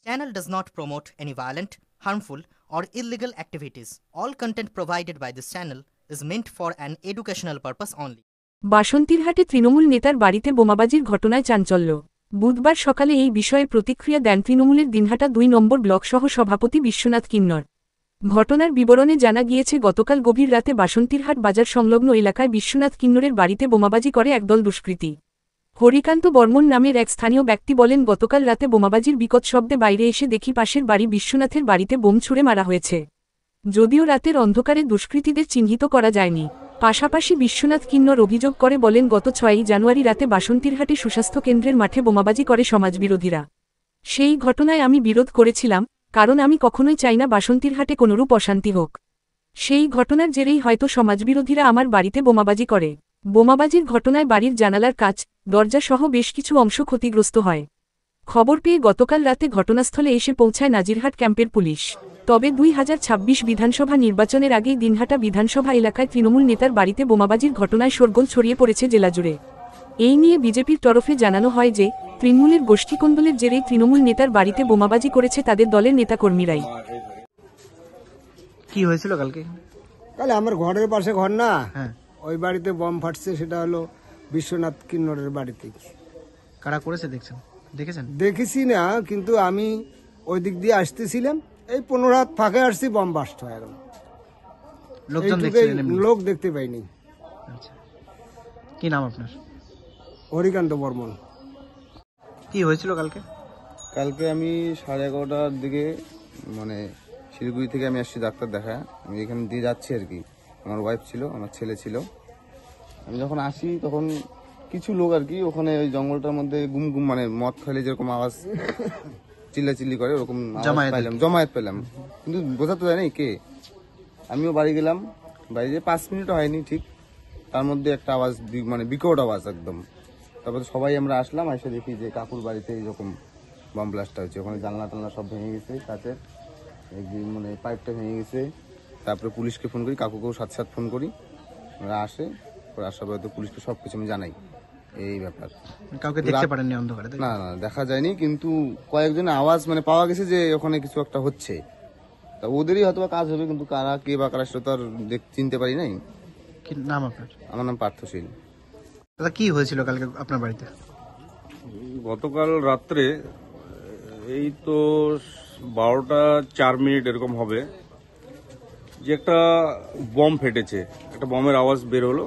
Channel does not promote any violent, harmful, or illegal activities. All content provided by this channel is meant for an educational purpose only. বাসন্তীরহাটে Trinamool নেতার বাড়িতে বোমাবাজির ঘটনায় চাঞ্চল্য। বুধবার সকালে এই বিষয়ে প্রতিক্রিয়া দেন তৃণমূলের দিনহাটা ২ নম্বর ব্লকসহ সভাপতি বিশ্বনাথ কিন্নর। ঘটনার বিবরণে জানা গিয়েছে, গতকাল গভীর রাতে বাসন্তীরহাট বাজার সংলগ্ন এলাকায় বিশ্বনাথ কিন্নরের বাড়িতে বোমাবাজি করে একদল দুষ্কৃতী। হরিকান্ত বর্মন নামের এক স্থানীয় ব্যক্তি বলেন, গতকাল রাতে বোমাবাজির বিকট শব্দে বাইরে এসে দেখি পাশের বাড়ি বিশ্বনাথের বাড়িতে বোম ছুড়ে মারা হয়েছে। যদিও রাতের অন্ধকারে দুষ্কৃতীদের চিহ্নিত করা যায়নি। পাশাপাশি বিশ্বনাথ কিন্নর অভিযোগ করে বলেন, গত ৬ই জানুয়ারি রাতে বাসন্তীরহাটে সুস্বাস্থ্য কেন্দ্রের মাঠে বোমাবাজি করে সমাজবিরোধীরা। সেই ঘটনায় আমি বিরোধ করেছিলাম, কারণ আমি কখনোই চাই না বাসন্তীরহাটে কোনোরূপ অশান্তি হোক। সেই ঘটনার জেরেই হয়তো সমাজবিরোধীরা আমার বাড়িতে বোমাবাজি করে। বোমাবাজির ঘটনায় বাড়ির জানালার কাচ, দরজা সহ বেশ কিছু অংশ ক্ষতিগ্রস্ত হয়। খবর পেয়ে গতকাল রাতে ঘটনাস্থলে এসে পৌঁছায় নাজিরহাট ক্যাম্পের পুলিশ। তবে ২০২৬ বিধানসভা নির্বাচনের আগেই দিনহাটা বিধানসভা এলাকায় তৃণমূল নেতার বাড়িতে বোমাবাজির ঘটনায় শোরগোল ছড়িয়ে পড়েছে জেলাজুড়ে। এই নিয়ে বিজেপির তরফে জানানো হয় যে, তৃণমূলের গোষ্ঠীকোন্দলের জেরেই তৃণমূল নেতার বাড়িতে বোমাবাজি করেছে তাদের দলের নেতাকর্মীরাই। কি হয়েছিল কালকে? কালে আমার ঘরের পাশে ঘর না, ওই বাড়িতে বম ফাটছে, সেটা হলো বিশ্বনাথ কিন্নরের বাড়িতে। কারা করেছে দেখেছেন? দেখেছি না, কিন্তু আমি ওই দিক দিয়ে আসতেছিলাম, এই 15 হাত ফাঁকে আসছি, বম বাস্ট হয়ে গেল। লোক দেখতে পাইনি। আচ্ছা, কি নাম আপনার? হরিকান্ত বর্মন। কি হয়েছিল কালকে? কালকে আমি 11:30টার দিকে, মানে শিলিগুড়ি থেকে আমি আসছি ডাক্তার দেখা, আমি এখান দিয়ে যাচ্ছি আর কি। আমার ওয়াইফ ছিল, আমার ছেলে ছিল। আমি যখন আসি তখন কিছু লোক আর কি ওখানে ওই জঙ্গলটার মধ্যে গুম গুম, মানে মদ খাইলে যেরকম আওয়াজ চিল্লাচিল্লি করে, ওরকম জমায়েত পেলাম, কিন্তু বোঝাতে যায় না কে। আমিও বাড়ি গেলাম, বাড়ি যেয়ে 5 মিনিটও হয়নি ঠিক, তার মধ্যে একটা আওয়াজ, মানে বিকট আওয়াজ একদম। তারপরে সবাই আমরা আসলাম, এসে দেখি যে কাকুর বাড়িতে এইরকম বম ব্লাস্টটা হয়েছে। ওখানে জানলা টালনা সব ভেঙে গেছে, কাচের মানে পাইপটা ভেঙে গেছে। তারপরে পুলিশকে ফোন করি, কাকুকেও সাথে সাথে ফোন করি, ওরা আসে। আসার পরে তো পুলিশকে সবকিছু আমি জানাই এই ব্যাপার। কাউকে দেখতে পারেননি অন্ধকারে? না, দেখা যায়নি, কিন্তু কয়েকজন আওয়াজ মানে পাওয়া গেছে যে ওখানে কিছু একটা হচ্ছে। তা ওদেরই হয়তো কাজ হবে, কিন্তু কারা কে বা কারা সেটা তো আর চিনতে পারি নাই। কি নাম আপনার? আমার নাম পার্থশীল। দাদা, কি হয়েছিল কালকে আপনার বাড়িতে? গতকাল রাত্রে এই তো 12:04 এরকম হবে, যে একটা বম ফেটেছে। একটা বমের আওয়াজ বের হলো,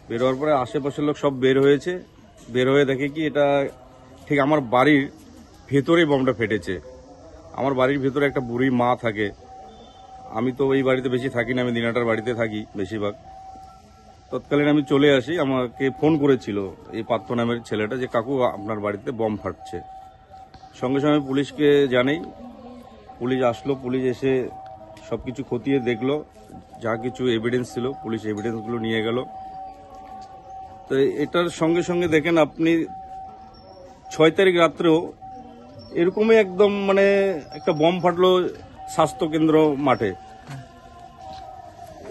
বের হওয়ার পরে আশেপাশের লোক সব বের হয়েছে। বের হয়ে দেখে কি এটা ঠিক আমার বাড়ির ভেতরেই বমটা ফেটেছে। আমার বাড়ির ভেতরে একটা বুড়ি মা থাকে। আমি তো এই বাড়িতে বেশি থাকি না, আমি দিনাটার বাড়িতে থাকি বেশিরভাগ। তৎকালীন আমি চলে আসি, আমাকে ফোন করেছিল এই পার্থ নামের ছেলেটা যে কাকু আপনার বাড়িতে বম ফাটছে। সঙ্গে সঙ্গে পুলিশকে জানাই, পুলিশ আসলো। পুলিশ এসে সবকিছু খতিয়ে দেখলো, যা কিছু এভিডেন্স ছিল পুলিশ এভিডেন্সগুলো নিয়ে গেল। তো এটার সঙ্গে সঙ্গে দেখেন আপনি 6 তারিখ রাত্রেও এরকমই একদম মানে একটা বম ফাটলো স্বাস্থ্যকেন্দ্র মাঠে।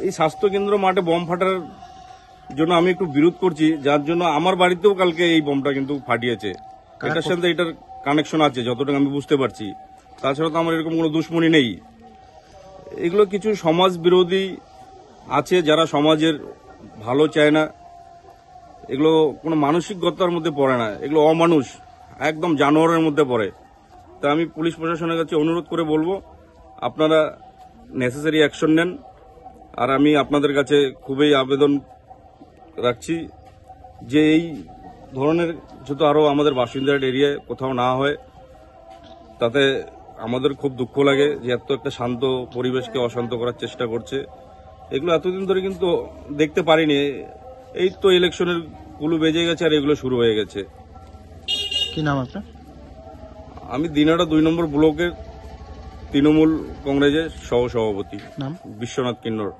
এই স্বাস্থ্যকেন্দ্র মাঠে বম ফাটার জন্য আমি একটু বিরোধ করছি, যার জন্য আমার বাড়িতেও কালকে এই বমটা কিন্তু ফাটিয়েছে। এটার সাথে এটার কানেকশন আছে যতটুকু আমি বুঝতে পারছি। তাছাড়া তো আমার এরকম কোনো দুশ্মনী নেই। এগুলো কিছু সমাজ বিরোধী আছে, যারা সমাজের ভালো চায় না। এগুলো কোনো মানসিকতার মধ্যে পড়ে না, এগুলো অমানুষ, একদম জানোয়ারের মধ্যে পড়ে। তা আমি পুলিশ প্রশাসনের কাছে অনুরোধ করে বলবো, আপনারা নেসেসারি অ্যাকশন নেন। আর আমি আপনাদের কাছে খুবই আবেদন রাখছি যে এই ধরনের যেহেতু আরও আমাদের বাসিন্দার এরিয়ায় কোথাও না হয়, তাতে আমাদের খুব দুঃখ লাগে যে এত একটা শান্ত পরিবেশকে অশান্ত করার চেষ্টা করছে। এগুলো এতদিন ধরে কিন্তু দেখতে পারিনি। এই তো ইলেকশনের কুলু বেজে গেছে আর এগুলো শুরু হয়ে গেছে। কি নাম আপনার? আমি দিনাটা 2 নম্বর ব্লকের তৃণমূল কংগ্রেসের সহ সভাপতি। নাম? বিশ্বনাথ কিন্নর।